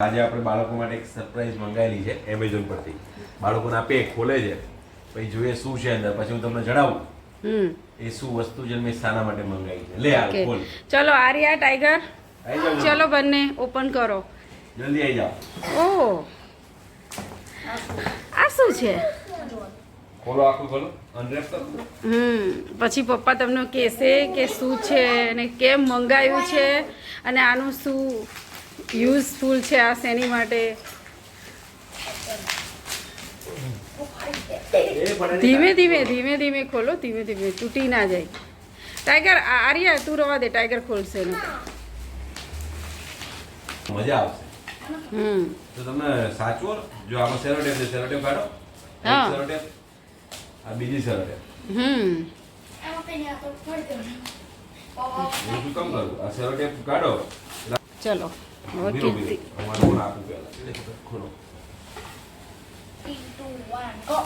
આજે આપણે બાળકો માટે એક સરપ્રાઈઝ મંગાવેલી છે એમેઝોન પરથી. બાળકોને આપે ખોલે છે, પછી જોઈએ શું છે અંદર, પછી હું તમને જણાવું એ શું વસ્તુ છે મેં શાના માટે મંગાવી છે. લે આ ખોલ. ચલો આર્યા ટાઈગર આવી જાઓ, ચલો બંને ઓપન કરો. જલ્દી આવી જાઓ. ઓહ આ શું છે? ખોલો, આખું ખોલો, અનરેપ કરો. પછી પપ્પા તમને કહેશે કે શું છે અને કેમ મંગાવ્યું છે અને આનું શું યુઝફુલ છે, આ શેની માટે. ધીમે ધીમે ધીમે ધીમે ખોલો, ધીમે ધીમે તૂટી ના જાય. ટાઈગર આર્યા તું રવા દે, ટાઈગર ખોલશે ને મજા આવશે. તો તમને સાચવો. જો આમાં સેલોટેપ છે, સેલોટેપ કાઢો. હા. સેલોટેપ, આ બીજી સેલોટેપ. હમ હું શું કામ કરું? આ સેલોટેપ કાઢો. ચલો હવે બીરો કીર્તિ. અમારે કોણ આપું પહેલા ખોલો. 3, 2, 1, go!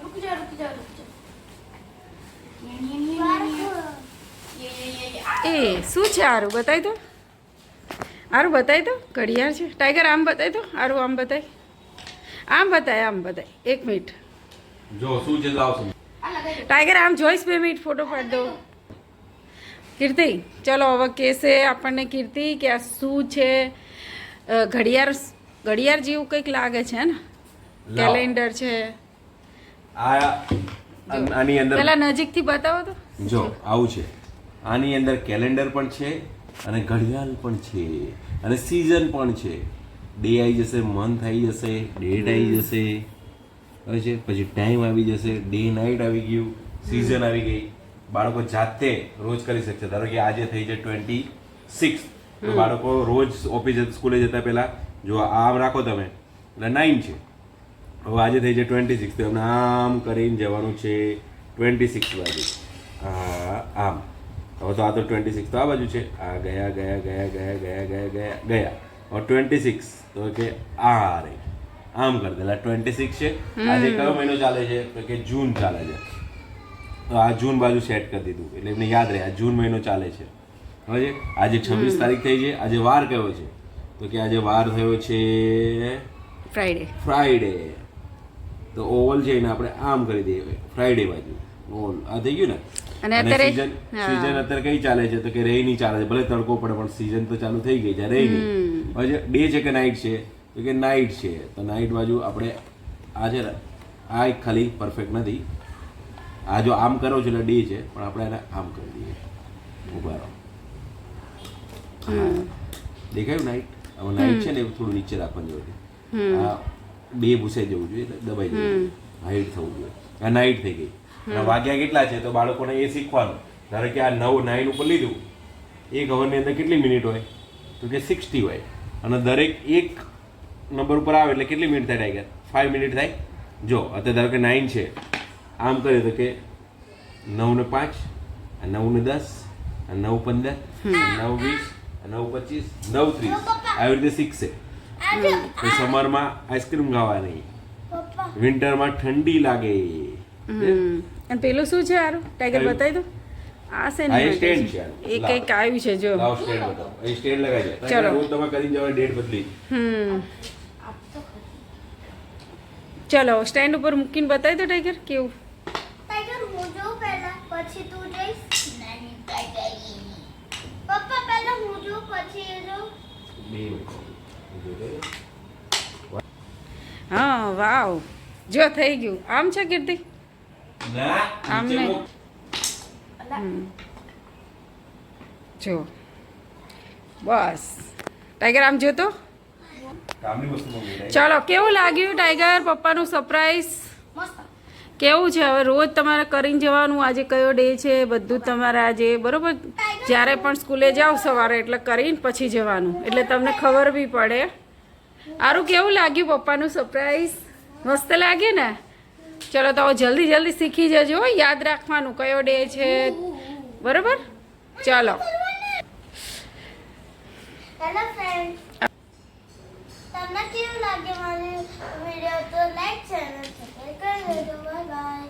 रुक जा, रुक जा, रुक जा. એ શું છે આરું? બતાવી દો. આરું બતાવી દો. ઘડિયાળ છે. ટાઈગર આમ બતાવી દો. આરું આમ બતાવી. આમ બતાય, આમ બતાય. 1 મિનિટ. જો શું છે લાવશું. ટાઈગર આમ જોઈશ 2 મિનિટ ફોટો પાડ દો. કીર્તિ ચલો હવે કહેશે આપણને કીર્તિ કે આ શું છે. ઘડિયાળ ઘડિયાળ જેવું કંઈક લાગે છે ને. કેલેન્ડર છે. આ આની અંદર પેલા નજીકથી બતાવો તો. જો આવું છે. આની અંદર કેલેન્ડર પણ છે અને ઘડિયાળ પણ છે અને સીઝન પણ છે. ડે આવી જશે, મંથ આવી જશે, ડેટ આવી જશે, હવે છે પછી ટાઈમ આવી જશે, ડે નાઇટ આવી ગયું, સીઝન આવી ગઈ. બાળકો જાતે રોજ કરી શકશે. ધારો કે આજે થઈ છે 26, તો બાળકો રોજ ઓફિસ સ્કૂલે જતા પહેલા જો આમ રાખો તમે એટલે 9 છે. હવે આજે થઈ છે 26, તો એમને આમ કરીને જવાનું છે 26 બાજુ. આમ હવે તો આ તો 26 તો આ બાજુ છે. આ ગયા ગયા ગયા ગયા ગયા ગયા ગયા ગયા. હવે 26 તો કે આ રે આમ કરી દેલા 26 છે. આજે કયો મહિનો ચાલે છે? તો કે જૂન ચાલે છે. તો આ જૂન બાજુ સેટ કરી દીધું એટલે એમને યાદ રહે આ જૂન મહિનો ચાલે છે. હવે આજે 26 તારીખ થઈ છે. આજે વાર કયો છે? તો કે આજે વાર થયો છે ફ્રાઈડે. તો ઓવલ છે એને આપણે આમ કરી દઈએ ફ્રાઈડે બાજુ. ઓવલ આ થઈ ગયું ને. અને અત્યારે સીઝન અત્યારે કઈ ચાલે છે? તો કે રેની ચાલે છે. ભલે તડકો પડે પણ સીઝન તો ચાલુ થઈ ગઈ છે રેની. હવે ડે છે કે નાઇટ છે? તો કે નાઇટ છે. તો નાઇટ બાજુ આપણે આ છે ને આ એક ખાલી પરફેક્ટ નથી. આ જો આમ કરો છો એટલે ડે છે પણ આપણે એને આમ કરી દઈએ. ઉભા રહો. દેખાયું નાઇટ? હવે નાઇટ છે ને એ થોડું નીચે રાખવાનું જોઈએ. આ બે ભૂસાઈ જવું જોઈએ એટલે દબાઈ જવું જોઈએ, હાઈટ થવું જોઈએ. આ નાઇટ થઈ ગઈ. અને વાગ્યા કેટલા છે? તો બાળકોને એ શીખવાનું. ધારો કે આ 9 ઉપર લીધું, એક અવરની અંદર કેટલી મિનિટ હોય? તો કે 60 હોય. અને દરેક એક નંબર ઉપર આવે એટલે કેટલી મિનિટ થાય ટાઈગર? 5 મિનિટ થાય. જો અત્યારે ધારો કે 9 છે, આમ કરીએ તો કે 9 ને 5, 9 ને 10, 9 15, 9 20, 9 25, 9 30, આવી રીતે શીખશે. તો સમરમાં આઈસ્ક્રીમ ખાવાની, વિન્ટરમાં ઠંડી લાગે. અને પેલું શું છે આરું? ટાઈગર બતાવી દો. આ છે ને સ્ટેન્ડ છે. એ કંઈક આવ્યું છે જો. લાવ સ્ટેન્ડ બતાવો. અહીં સ્ટેન્ડ લગાવી દે. ચલો. રોજ તમે કરીને જવા ડેટ બદલી. ચલો સ્ટેન્ડ ઉપર મૂકીને બતાવી દો ટાઈગર કેવું. ટાઈગર હું જોઉં પહેલા, પછી તું જઈશ. નાની ટાઈગર. પપ્પા પહેલા હું જોઉં, પછી એ જોઉં. હા વાવ, જો થઈ ગયું. આમ છે કીર્તિ? ના આમ નીચે નહીં. મૂક. જો બસ ટાઈગર આમ જોતો. કામની વસ્તુ મંગાવી. ચલો કેવું લાગ્યું ટાઈગર પપ્પાનું સરપ્રાઈઝ? મસ્ત. કેવું છે? હવે રોજ તમારે કરીને જવાનું. આજે કયો ડે છે બધું તમારે આજે બરોબર. જ્યારે પણ સ્કૂલે જાઓ સવારે એટલે કરીને પછી જવાનું, એટલે તમને ખબર બી પડે. આરું કેવું લાગ્યું પપ્પાનું સરપ્રાઈઝ? મસ્ત લાગ્યું ને? ચલો તો હવે જલ્દી જલ્દી શીખી જજો. યાદ રાખવાનું કયો ડે છે બરોબર. ચલો હેલો ફ્રેન્ડ, તમને કેવું લાગે મારી વિડીયો? તો લાઈક ચેનલ સબસ્ક્રાઇબ કરી દેજો. Bye bye.